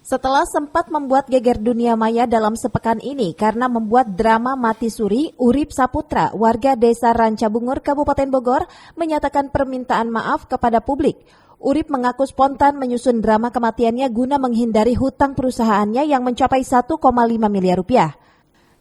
Setelah sempat membuat geger dunia maya dalam sepekan ini karena membuat drama mati suri, Urip Saputra, warga desa Rancabungur, Kabupaten Bogor, menyatakan permintaan maaf kepada publik. Urip mengaku spontan menyusun drama kematiannya guna menghindari hutang perusahaannya yang mencapai 1,5 miliar rupiah.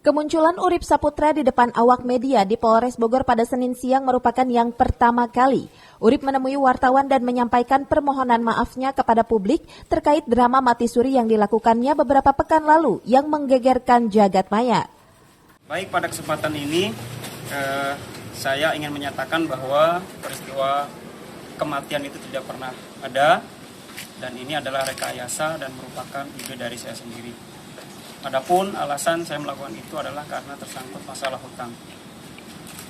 Kemunculan Urip Saputra di depan awak media di Polres Bogor pada Senin siang merupakan yang pertama kali. Urip menemui wartawan dan menyampaikan permohonan maafnya kepada publik terkait drama mati suri yang dilakukannya beberapa pekan lalu yang menggegerkan jagat maya. Baik, pada kesempatan ini saya ingin menyatakan bahwa peristiwa kematian itu tidak pernah ada dan ini adalah rekayasa dan merupakan ide dari saya sendiri. Adapun alasan saya melakukan itu adalah karena tersangkut masalah hutang.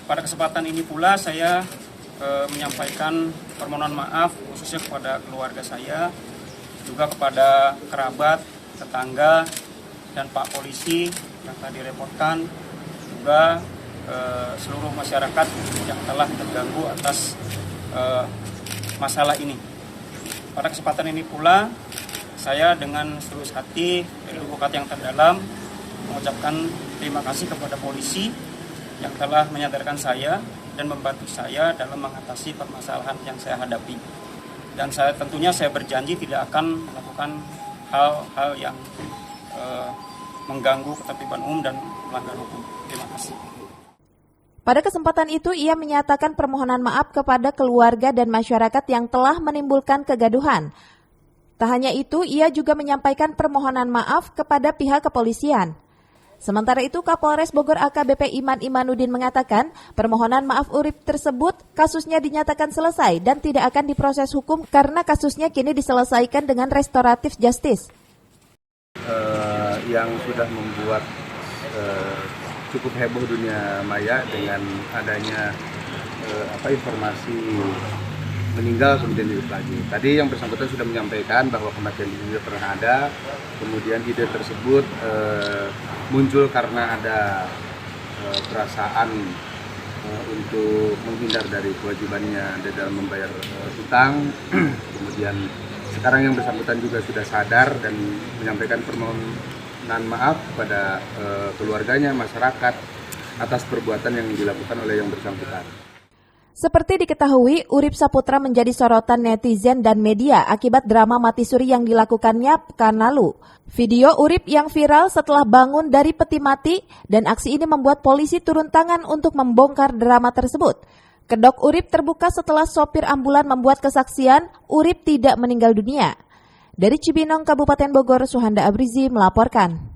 Pada kesempatan ini pula saya menyampaikan permohonan maaf khususnya kepada keluarga saya, juga kepada kerabat, tetangga, dan Pak Polisi yang tadi reportkan, juga seluruh masyarakat yang telah terganggu atas masalah ini. Pada kesempatan ini pula saya dengan setulus hati dari lubuk hati yang terdalam mengucapkan terima kasih kepada polisi yang telah menyadarkan saya dan membantu saya dalam mengatasi permasalahan yang saya hadapi. Dan tentunya saya berjanji tidak akan melakukan hal-hal yang mengganggu ketertiban umum dan melanggar hukum. Terima kasih. Pada kesempatan itu, ia menyatakan permohonan maaf kepada keluarga dan masyarakat yang telah menimbulkan kegaduhan. Tak hanya itu, ia juga menyampaikan permohonan maaf kepada pihak kepolisian. Sementara itu, Kapolres Bogor AKBP Iman Imanuddin mengatakan permohonan maaf Urip tersebut kasusnya dinyatakan selesai dan tidak akan diproses hukum karena kasusnya kini diselesaikan dengan restoratif justice. Yang sudah membuat cukup heboh dunia maya dengan adanya informasi meninggal kemudian hidup lagi. Tadi yang bersangkutan sudah menyampaikan bahwa kematian itu tidak pernah ada. Kemudian ide tersebut muncul karena ada perasaan untuk menghindar dari kewajibannya dalam membayar hutang. Kemudian sekarang yang bersangkutan juga sudah sadar dan menyampaikan permohonan maaf kepada keluarganya, masyarakat atas perbuatan yang dilakukan oleh yang bersangkutan. Seperti diketahui, Urip Saputra menjadi sorotan netizen dan media akibat drama mati suri yang dilakukannya pekan lalu. Video Urip yang viral setelah bangun dari peti mati dan aksi ini membuat polisi turun tangan untuk membongkar drama tersebut. Kedok Urip terbuka setelah sopir ambulan membuat kesaksian Urip tidak meninggal dunia. Dari Cibinong, Kabupaten Bogor, Suhanda Abrizi melaporkan.